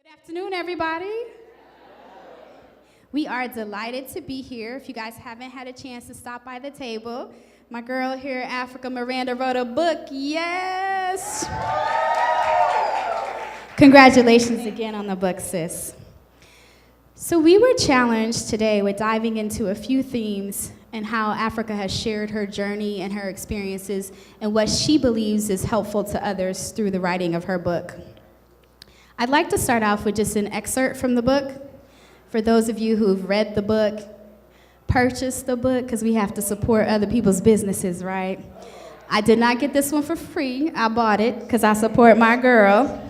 Good afternoon, everybody. We are delighted to be here. If you guys haven't had a chance to stop by the table, my girl here, Africa Miranda, wrote a book. Yes! Congratulations again on the book, sis. So we were challenged today with diving into a few themes and how Africa has shared her journey and her experiences and what she believes is helpful to others through the writing of her book. I'd like to start off with just an excerpt from the book. For those of you who've read the book, purchased the book, because we have to support other people's businesses, right? I did not get this one for free. I bought it because I support my girl.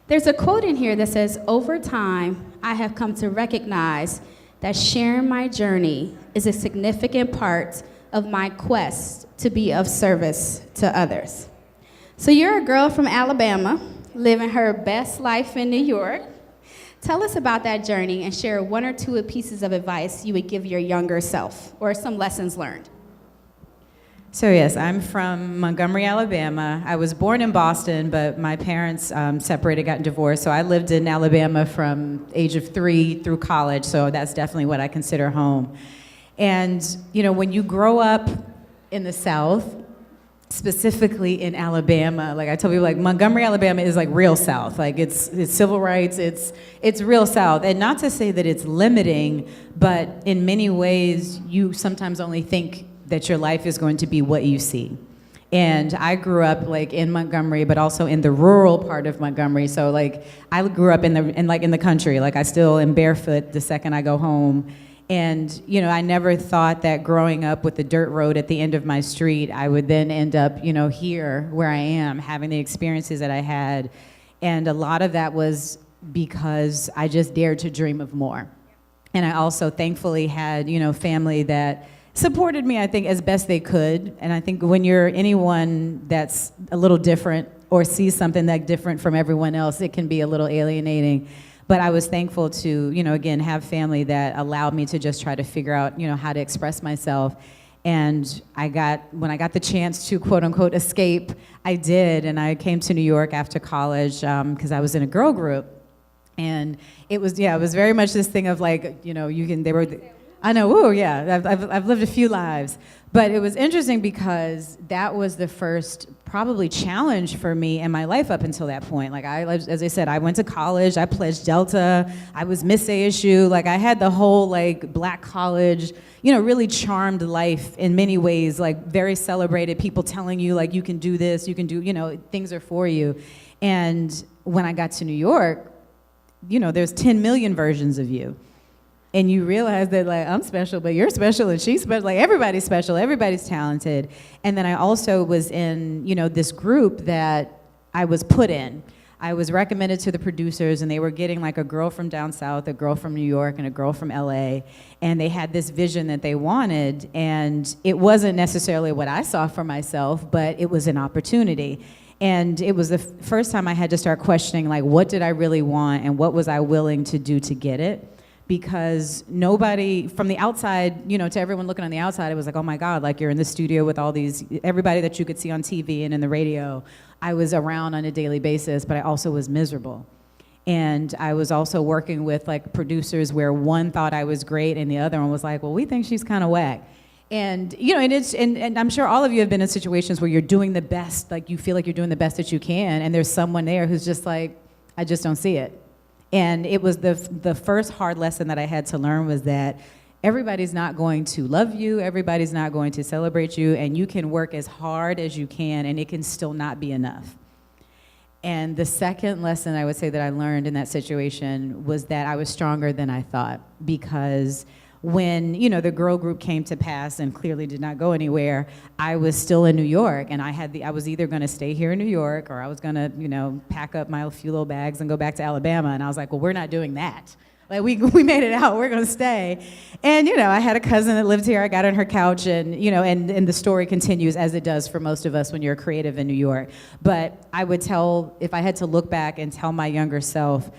There's a quote in here that says, "Over time, I have come to recognize that sharing my journey is a significant part of my quest to be of service to others." So you're a girl from Alabama, living her best life in New York. Tell us about that journey and share one or two pieces of advice you would give your younger self or some lessons learned. So yes, I'm from Montgomery, Alabama. I was born in Boston, but my parents separated, got divorced. So I lived in Alabama from age of 3 through college. So that's definitely what I consider home. And you know, when you grow up in the South, specifically in Alabama, like I tell people, like Montgomery, Alabama is like real South. Like it's civil rights, it's real South. And not to say that it's limiting, but in many ways, you sometimes only think that your life is going to be what you see. And I grew up like in Montgomery, but also in the rural part of Montgomery. So like I grew up in the country. Like I still am barefoot the second I go home. And, you know, I never thought that growing up with the dirt road at the end of my street, I would then end up, you know, here where I am, having the experiences that I had. And a lot of that was because I just dared to dream of more. And I also thankfully had, you know, family that supported me, I think, as best they could. And I think when you're anyone that's a little different or sees something that different from everyone else, it can be a little alienating. But I was thankful to, you know, again, have family that allowed me to just try to figure out, you know, how to express myself. And when I got the chance to, quote unquote, escape, I did. And I came to New York after college because I was in a girl group. And it was very much this thing of like, you know, I know, ooh, yeah, I've lived a few lives. But it was interesting because that was the first probably challenge for me in my life up until that point. Like as I said, I went to college, I pledged Delta, I was Miss ASU, like I had the whole like black college, you know, really charmed life in many ways, like very celebrated, people telling you like you can do this, you can do, you know, things are for you. And when I got to New York, you know, there's 10 million versions of you. And you realize that like I'm special, but you're special and she's special. Like everybody's special, everybody's talented. And then I also was in, you know, this group that I was put in. I was recommended to the producers and they were getting like a girl from down south, a girl from New York, and a girl from LA. And they had this vision that they wanted. And it wasn't necessarily what I saw for myself, but it was an opportunity. And it was the first time I had to start questioning like, what did I really want and what was I willing to do to get it? Because nobody from the outside, you know, to everyone looking on the outside, it was like, oh my God, like you're in the studio with all everybody that you could see on TV and in the radio. I was around on a daily basis, but I also was miserable. And I was also working with like producers where one thought I was great and the other one was like, well, we think she's kind of whack. And, you know, and I'm sure all of you have been in situations where you're doing the best, like you feel like you're doing the best that you can, and there's someone there who's just like, I just don't see it. And it was the first hard lesson that I had to learn was that everybody's not going to love you, everybody's not going to celebrate you, and you can work as hard as you can, and it can still not be enough. And the second lesson I would say that I learned in that situation was that I was stronger than I thought, because when, you know, the girl group came to pass and clearly did not go anywhere, I was still in New York, and I was either going to stay here in New York or I was going to, you know, pack up my few little bags and go back to Alabama. And I was like, well, we're not doing that. Like we made it out, we're going to stay. And, you know, I had a cousin that lived here. I got on her couch and, you know, and the story continues as it does for most of us when you're creative in New York. But I would if I had to look back and tell my younger self,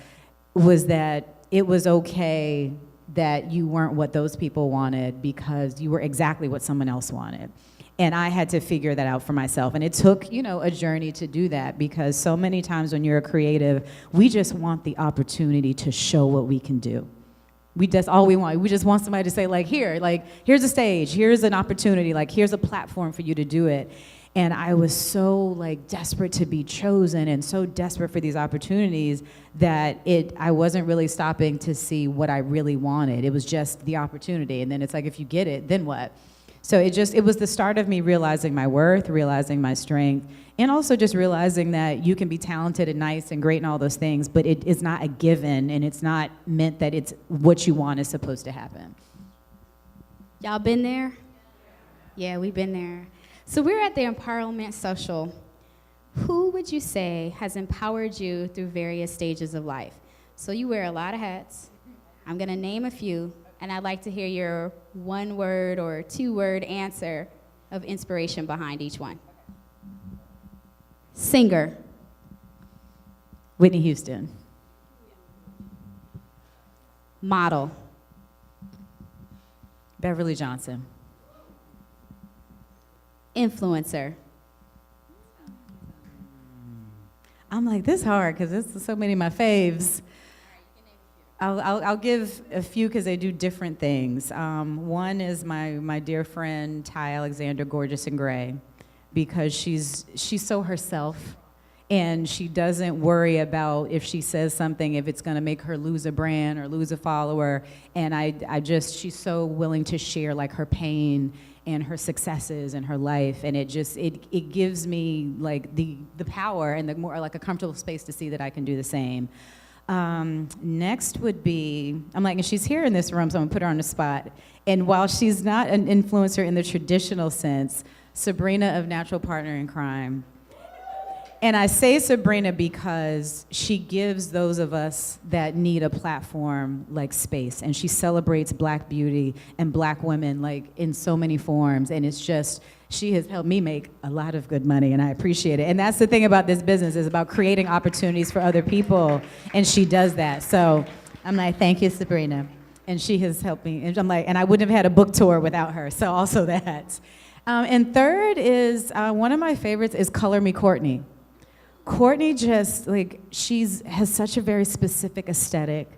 was that it was okay that you weren't what those people wanted because you were exactly what someone else wanted. And I had to figure that out for myself. And it took, a journey to do that, because so many times when you're a creative, we just want the opportunity to show what we can do. That's all we want. We just want somebody to say, here's a stage, here's an opportunity, here's a platform for you to do it. And I was so desperate to be chosen and so desperate for these opportunities that I wasn't really stopping to see what I really wanted. It was just the opportunity. And then it's if you get it, then what? So it was the start of me realizing my worth, realizing my strength, and also just realizing that you can be talented and nice and great and all those things, but it is not a given, and it's not meant that it's what you want is supposed to happen. Y'all been there? Yeah, we've been there. So we're at the Empowerment Social. Who would you say has empowered you through various stages of life? So you wear a lot of hats. I'm going to name a few, and I'd like to hear your one-word or two-word answer of inspiration behind each one. Singer. Whitney Houston. Model. Beverly Johnson. Influencer. I'm this hard because there's so many of my faves. I'll give a few because they do different things. One is my dear friend Ty Alexander, Gorgeous and Gray, because she's so herself, and she doesn't worry about if she says something, if it's going to make her lose a brand or lose a follower. And she's so willing to share her pain and her successes and her life, and it gives me the power and the more a comfortable space to see that I can do the same. Next would be, and she's here in this room, so I'm gonna put her on the spot. And while she's not an influencer in the traditional sense, Sabrina of Natural Partner in Crime. And I say Sabrina because she gives those of us that need a platform space, and she celebrates Black beauty and Black women in so many forms, and she has helped me make a lot of good money, and I appreciate it. And that's the thing about this business, is about creating opportunities for other people, and she does that. So I'm thank you, Sabrina. And she has helped me, and and I wouldn't have had a book tour without her, so also that. And third is, one of my favorites is Color Me Courtney. Courtney just, has such a very specific aesthetic,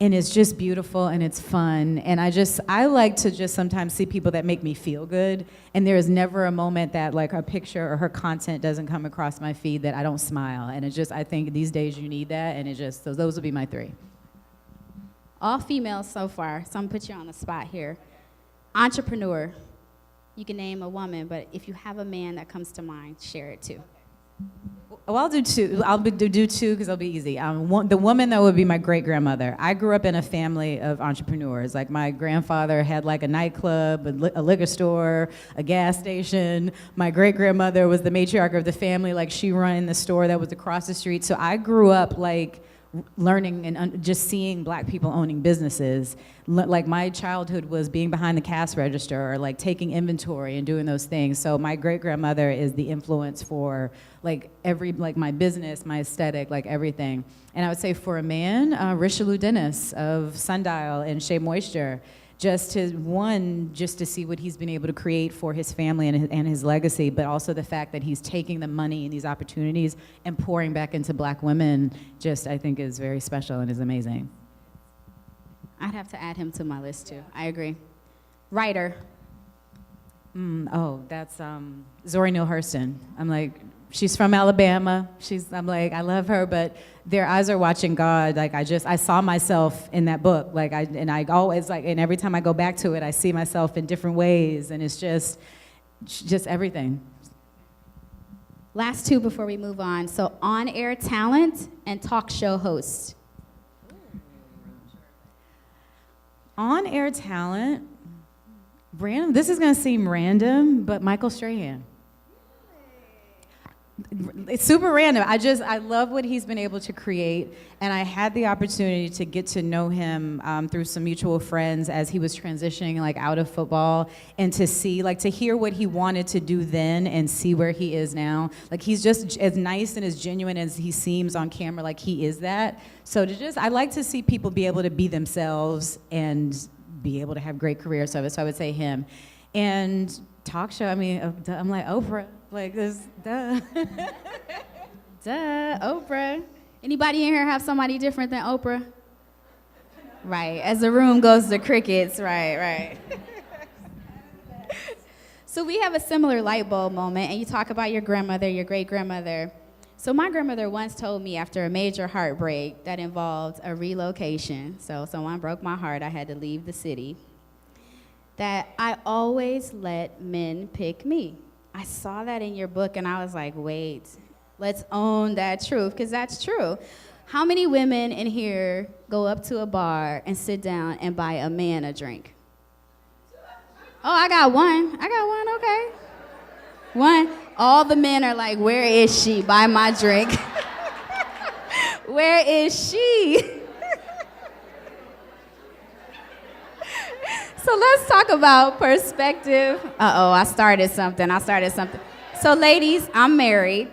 and it's just beautiful and it's fun. And I like to just sometimes see people that make me feel good, and there is never a moment that a picture or her content doesn't come across my feed that I don't smile. And I think these days you need that, and so those would be my three. All females so far, so I'm gonna put you on the spot here. Entrepreneur. You can name a woman, but if you have a man that comes to mind, share it too. Well, I'll do two. I'll do two because it'll be easy. The woman that would be my great-grandmother. I grew up in a family of entrepreneurs. My grandfather had a nightclub, a liquor store, a gas station. My great-grandmother was the matriarch of the family. She ran the store that was across the street. So I grew up learning and just seeing Black people owning businesses. My childhood was being behind the cash register, or taking inventory and doing those things. So my great-grandmother is the influence for my business, my aesthetic, everything. And I would say for a man, Richelieu Dennis of Sundial and Shea Moisture, just to see what he's been able to create for his family and his legacy, but also the fact that he's taking the money and these opportunities and pouring back into Black women, I think is very special and is amazing. I'd have to add him to my list too. I agree. Writer. That's Zora Neale Hurston. She's from Alabama. I love her, but their eyes are watching God. I saw myself in that book. I always and every time I go back to it, I see myself in different ways, and it's just everything. Last two before we move on. So on-air talent and talk show host. On-air talent, random. This is gonna seem random, but Michael Strahan. It's super random. I love what he's been able to create, and I had the opportunity to get to know him through some mutual friends as he was transitioning out of football, and to see to hear what he wanted to do then and see where he is now. He's just as nice and as genuine as he seems on camera. He is that. So I like to see people be able to be themselves and be able to have great careers. So I would say him. And talk show. I mean, I'm like Oprah, like this, duh. Duh, Oprah. Anybody in here have somebody different than Oprah? Right, as the room goes to crickets, right. So we have a similar light bulb moment, and you talk about your grandmother, your great-grandmother. So my grandmother once told me after a major heartbreak that involved a relocation, so someone broke my heart, I had to leave the city, that I always let men pick me. I saw that in your book, and I was like, wait, let's own that truth, because that's true. How many women in here go up to a bar and sit down and buy a man a drink? Oh, I got one, okay. One. All the men are like, where is she? Buy my drink. Where is she? So let's talk about perspective. I started something. So ladies, I'm married.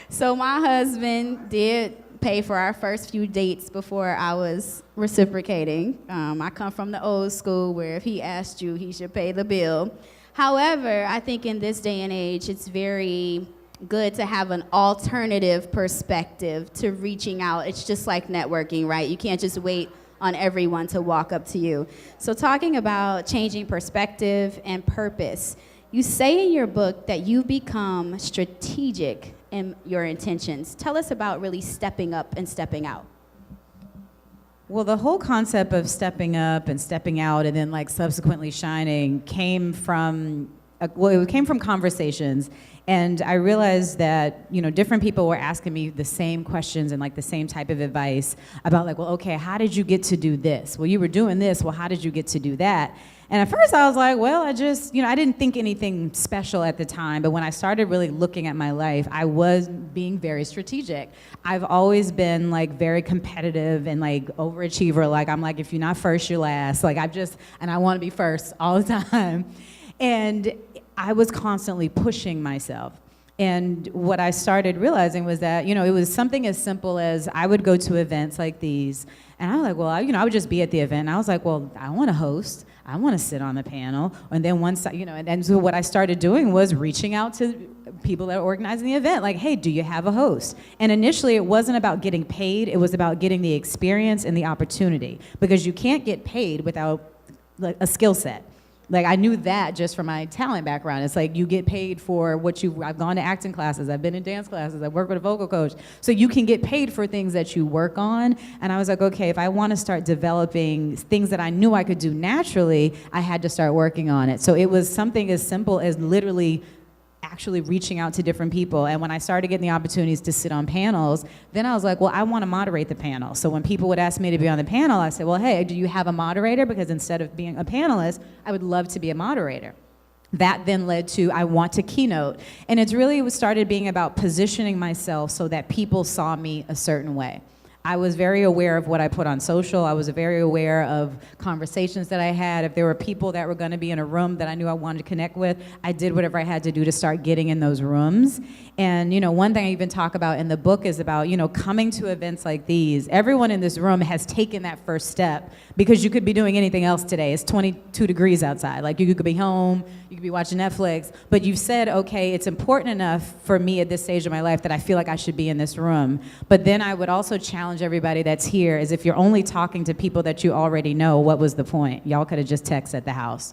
So my husband did pay for our first few dates before I was reciprocating. I come from the old school where if he asked you, he should pay the bill. However, I think in this day and age, it's very good to have an alternative perspective to reaching out. It's just like networking, right? You can't just wait on everyone to walk up to you. So talking about changing perspective and purpose, you say in your book that you've become strategic in your intentions. Tell us about really stepping up and stepping out. Well, the whole concept of stepping up and stepping out and then like subsequently shining came from conversations. And I realized that, different people were asking me the same questions and like the same type of advice about like, well, okay, how did you get to do this? Well, you were doing this. Well, how did you get to do that? And at first I was like, well, I just, I didn't think anything special at the time. But when I started really looking at my life, I was being very strategic. I've always been like very competitive and like overachiever. Like I'm like, if you're not first, you're last. Like and I want to be first all the time. And I was constantly pushing myself. And what I started realizing was that, it was something as simple as I would go to events like these, and I was like, well, I would just be at the event, and I was like, well, I want to host, I want to sit on the panel, and then once, and so what I started doing was reaching out to people that are organizing the event, like, hey, do you have a host? And initially, it wasn't about getting paid, it was about getting the experience and the opportunity, because you can't get paid without like a skill set. Like, I knew that just from my talent background. It's like you get paid for I've gone to acting classes, I've been in dance classes, I've worked with a vocal coach. So you can get paid for things that you work on. And I was like, okay, if I want to start developing things that I knew I could do naturally, I had to start working on it. So it was something as simple as literally actually reaching out to different people. And when I started getting the opportunities to sit on panels, then I was like, well, I want to moderate the panel. So when people would ask me to be on the panel, I said, well, hey, do you have a moderator? Because instead of being a panelist, I would love to be a moderator. That then led to I want to keynote. And it started being about positioning myself so that people saw me a certain way. I was very aware of what I put on social. I was very aware of conversations that I had. If there were people that were going to be in a room that I knew I wanted to connect with, I did whatever I had to do to start getting in those rooms. And, one thing I even talk about in the book is about, coming to events like these. Everyone in this room has taken that first step because you could be doing anything else today. It's 22 degrees outside. Like, you could be home, you could be watching Netflix, but you've said, okay, it's important enough for me at this stage of my life that I feel like I should be in this room. But then I would also challenge everybody that's here is if you're only talking to people that you already know, what was the point? Y'all could have just texted at the house.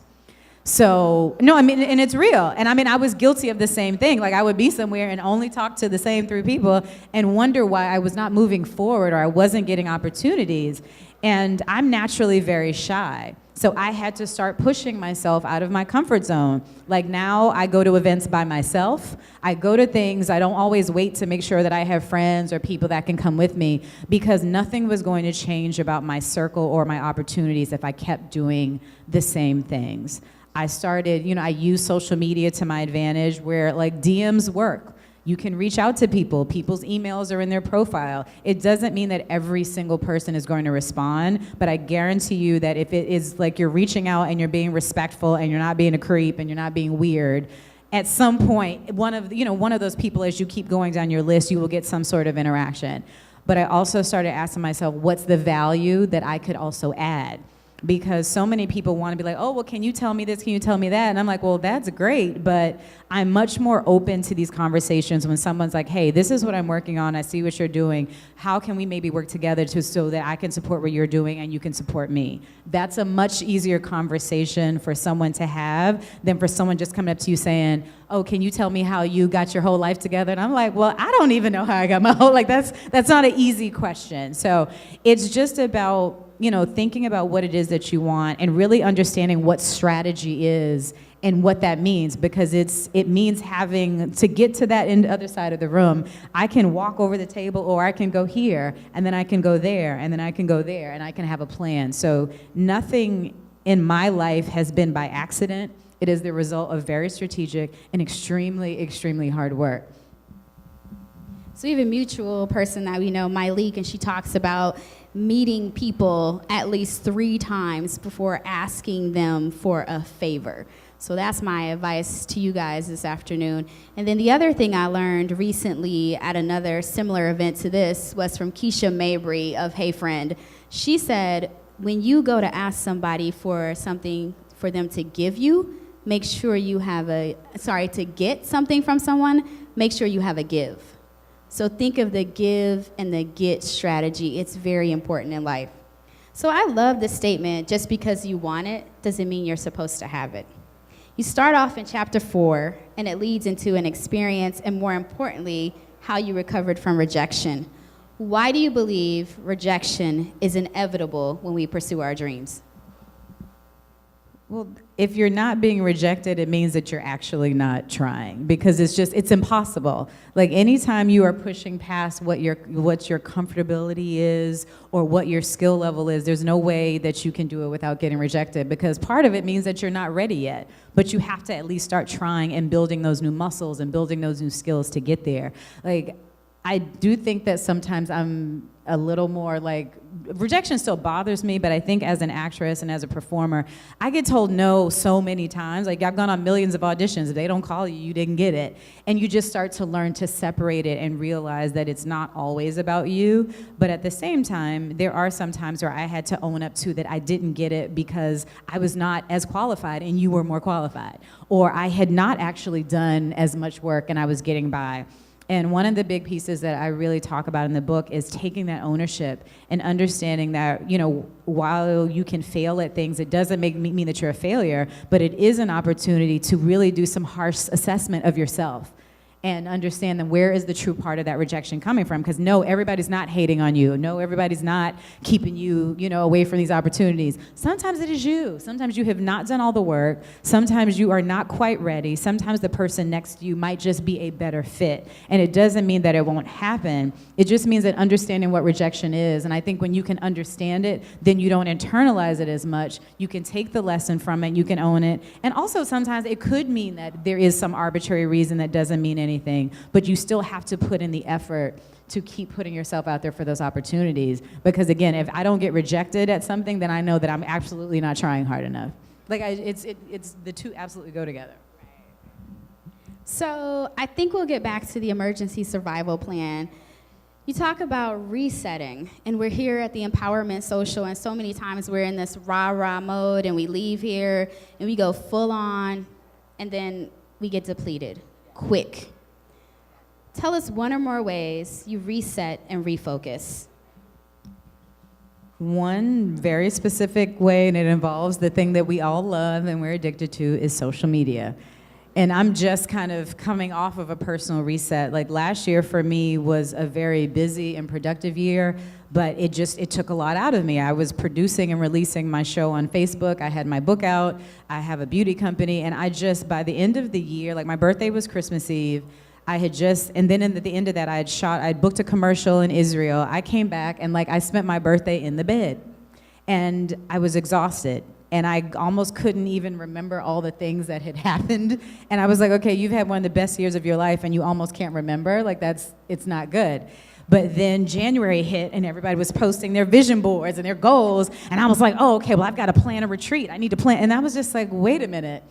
So, no, and it's real. And I was guilty of the same thing. Like, I would be somewhere and only talk to the same 3 people and wonder why I was not moving forward or I wasn't getting opportunities. And I'm naturally very shy. So I had to start pushing myself out of my comfort zone. Like, now I go to events by myself. I go to things. I don't always wait to make sure that I have friends or people that can come with me because nothing was going to change about my circle or my opportunities if I kept doing the same things. I started, I use social media to my advantage where like DMs work. You can reach out to people. People's emails are in their profile. It doesn't mean that every single person is going to respond, but I guarantee you that if it is like you're reaching out and you're being respectful and you're not being a creep and you're not being weird, at some point, one of those people, as you keep going down your list, you will get some sort of interaction. But I also started asking myself, what's the value that I could also add? because so many people want to be like, oh, well, can you tell me this? Can you tell me that? And I'm like, well, that's great, but I'm much more open to these conversations when someone's like, hey, this is what I'm working on. I see what you're doing. How can we maybe work together so that I can support what you're doing and you can support me? That's a much easier conversation for someone to have than for someone just coming up to you saying, oh, can you tell me how you got your whole life together? And I'm like, well, I don't even know how I got my whole, like that's not an easy question. So it's just about, thinking about what it is that you want and really understanding what strategy is and what that means, because it means having to get to that other side of the room. I can walk over the table, or I can go here, and then I can go there, and then I can go there, and I can have a plan. So nothing in my life has been by accident. It is the result of very strategic and extremely, extremely hard work. So we have a mutual person that we know, Myleek, and she talks about meeting people at least 3 times before asking them for a favor. So that's my advice to you guys this afternoon. And then the other thing I learned recently at another similar event to this was from Keisha Mabry of Hey Friend. She said, when you go to ask somebody for something for them to give you, make sure you have to get something from someone, make sure you have a give. So think of the give and the get strategy. It's very important in life. So I love this statement, just because you want it doesn't mean you're supposed to have it. You start off in chapter 4, and it leads into an experience, and more importantly, how you recovered from rejection. Why do you believe rejection is inevitable when we pursue our dreams? Well, if you're not being rejected, it means that you're actually not trying, because it's impossible. Like, anytime you are pushing past what your comfortability is or what your skill level is, there's no way that you can do it without getting rejected, because part of it means that you're not ready yet, but you have to at least start trying and building those new muscles and building those new skills to get there. Like, I do think that sometimes I'm a little more like, rejection still bothers me, but I think as an actress and as a performer, I get told no so many times. Like, I've gone on millions of auditions. If they don't call you, you didn't get it. And you just start to learn to separate it and realize that it's not always about you. But at the same time, there are some times where I had to own up to that I didn't get it because I was not as qualified and you were more qualified. Or I had not actually done as much work and I was getting by. And one of the big pieces that I really talk about in the book is taking that ownership and understanding that, while you can fail at things, it doesn't mean that you're a failure, but it is an opportunity to really do some harsh assessment of yourself and understand that where is the true part of that rejection coming from? Because no, everybody's not hating on you. No, everybody's not keeping you, away from these opportunities. Sometimes it is you. Sometimes you have not done all the work. Sometimes you are not quite ready. Sometimes the person next to you might just be a better fit. And it doesn't mean that it won't happen. It just means that understanding what rejection is. And I think when you can understand it, then you don't internalize it as much. You can take the lesson from it. You can own it. And also sometimes it could mean that there is some arbitrary reason that doesn't mean anything. But you still have to put in the effort to keep putting yourself out there for those opportunities. Because again, if I don't get rejected at something, then I know that I'm absolutely not trying hard enough. Like, it's the two absolutely go together. So I think we'll get back to the emergency survival plan. You talk about resetting, and we're here at the Empowerment Social, and so many times we're in this rah-rah mode, and we leave here, and we go full on, and then we get depleted quick. Tell us one or more ways you reset and refocus. One very specific way, and it involves the thing that we all love and we're addicted to, is social media. And I'm just kind of coming off of a personal reset. Like, last year for me was a very busy and productive year, but it took a lot out of me. I was producing and releasing my show on Facebook. I had my book out. I have a beauty company. And by the end of the year, like, my birthday was Christmas Eve. And then at the end of that, I'd booked a commercial in Israel. I came back and I spent my birthday in the bed. And I was exhausted. And I almost couldn't even remember all the things that had happened. And I was like, okay, you've had one of the best years of your life and you almost can't remember. It's not good. But then January hit and everybody was posting their vision boards and their goals. And I was like, oh, okay, well, I've got to plan a retreat. I need to plan. And I was just like, wait a minute.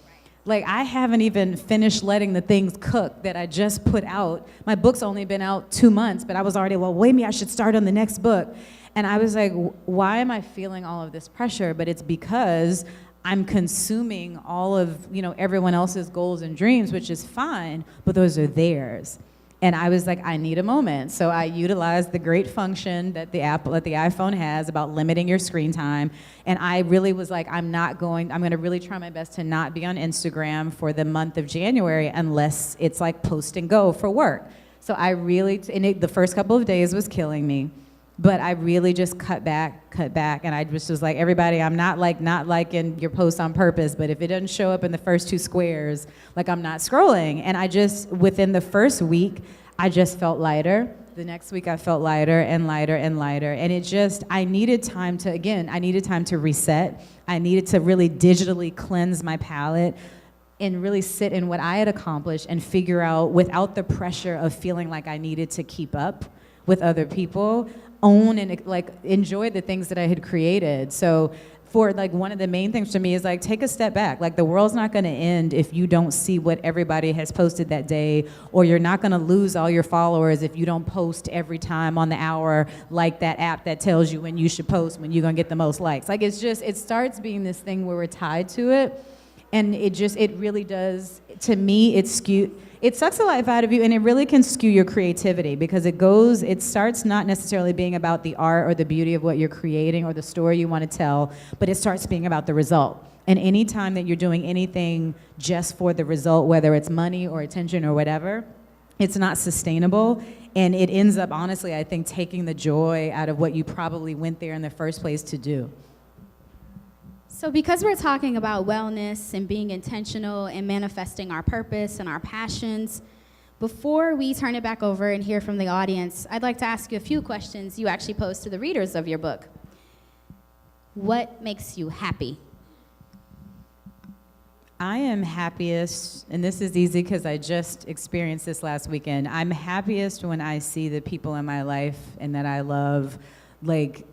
Like, I haven't even finished letting the things cook that I just put out. My book's only been out 2 months, but I was already, maybe I should start on the next book. And I was like, why am I feeling all of this pressure? But it's because I'm consuming all of, everyone else's goals and dreams, which is fine, but those are theirs. And I was like, I need a moment. So I utilized the great function that the iPhone has about limiting your screen time. And I really was like, I'm going to really try my best to not be on Instagram for the month of January unless it's like post and go for work. So I really, the first couple of days was killing me. But I really just cut back, and I just was like, everybody, I'm not liking your post on purpose, but if it doesn't show up in the first 2 squares, like I'm not scrolling. And I just, within the first week, I just felt lighter. The next week I felt lighter and lighter and lighter. And it just, I needed time to reset. I needed to really digitally cleanse my palate and really sit in what I had accomplished and figure out, without the pressure of feeling like I needed to keep up with other people, own and enjoy the things that I had created. So for one of the main things for me is take a step back. The world's not going to end if you don't see what everybody has posted that day, or you're not going to lose all your followers if you don't post every time on the hour, like that app that tells you when you should post, when you're going to get the most likes. It starts being this thing where we're tied to it, and it really does, to me, it sucks the life out of you, and it really can skew your creativity, because it starts not necessarily being about the art or the beauty of what you're creating or the story you want to tell, but it starts being about the result. And any time that you're doing anything just for the result, whether it's money or attention or whatever, it's not sustainable, and it ends up, honestly, I think, taking the joy out of what you probably went there in the first place to do. So because we're talking about wellness and being intentional and manifesting our purpose and our passions, before we turn it back over and hear from the audience, I'd like to ask you a few questions you actually posed to the readers of your book. What makes you happy? I am happiest, and this is easy because I just experienced this last weekend. I'm happiest when I see the people in my life and that I love,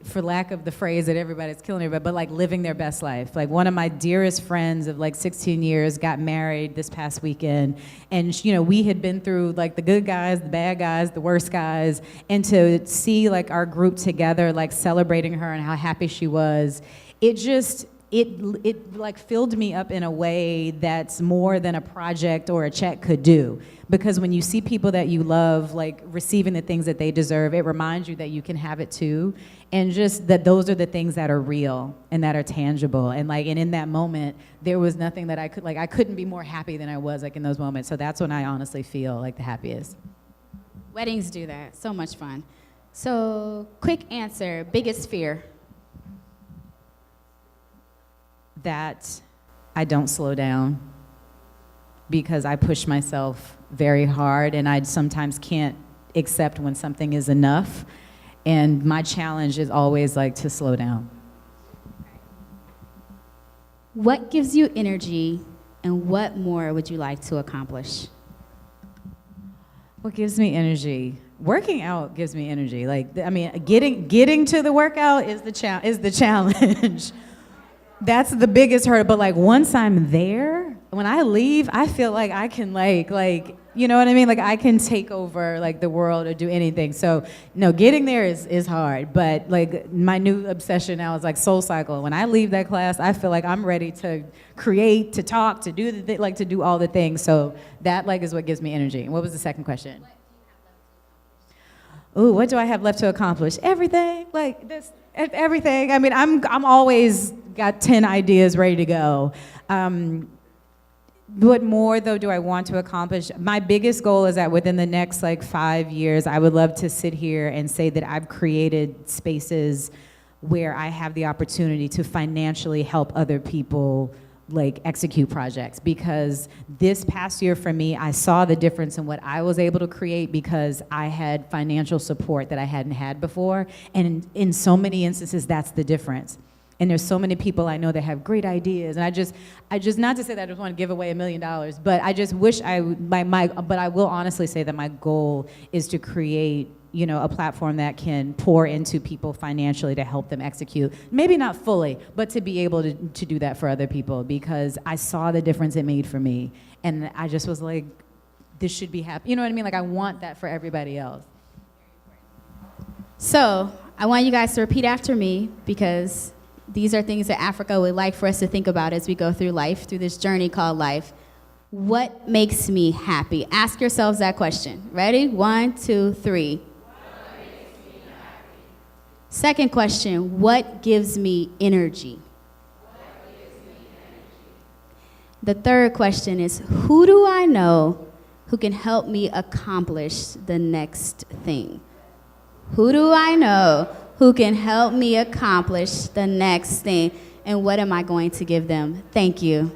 for lack of the phrase that everybody's killing everybody, but living their best life. One of my dearest friends of 16 years got married this past weekend, and we had been through the good guys, the bad guys, the worst guys, and to see our group together, celebrating her and how happy she was, it filled me up in a way that's more than a project or a check could do. Because when you see people that you love, receiving the things that they deserve, it reminds you that you can have it too. And just that those are the things that are real and that are tangible. And and in that moment, there was nothing that I couldn't be more happy than I was in those moments. So that's when I honestly feel the happiest. Weddings do that. So much fun. So quick answer, biggest fear? That I don't slow down, because I push myself very hard, and I sometimes can't accept when something is enough, and my challenge is always to slow down. What gives you energy, and what more would you like to accomplish? What gives me energy? Working out gives me energy. Getting to the workout is the challenge. That's the biggest hurdle, but once I'm there, when I leave, I feel like I can you know what I mean? I can take over the world or do anything. So no, getting there is hard, but my new obsession now is Soul Cycle. When I leave that class, I feel like I'm ready to create, to talk, to do to do all the things. So that is what gives me energy. And what was the second question? Ooh, what do I have left to accomplish? Everything, everything. I mean, I'm always got 10 ideas ready to go. What more, though, do I want to accomplish? My biggest goal is that within the next 5 years, I would love to sit here and say that I've created spaces where I have the opportunity to financially help other people execute projects, because this past year for me, I saw the difference in what I was able to create because I had financial support that I hadn't had before, and in so many instances, that's the difference. And there's so many people I know that have great ideas, and I just not to say that I just want to give away $1 million, but I just wish but I will honestly say that my goal is to create a platform that can pour into people financially to help them execute. Maybe not fully, but to be able to do that for other people, because I saw the difference it made for me. And I just was this should be happening. You know what I mean? I want that for everybody else. So I want you guys to repeat after me because these are things that Africa would like for us to think about as we go through life, through this journey called life. What makes me happy? Ask yourselves that question. Ready? 1, 2, 3. What makes me happy? Second question, what gives me energy? What gives me energy? The third question is, who do I know who can help me accomplish the next thing? Who do I know who can help me accomplish the next thing? And what am I going to give them? Thank you.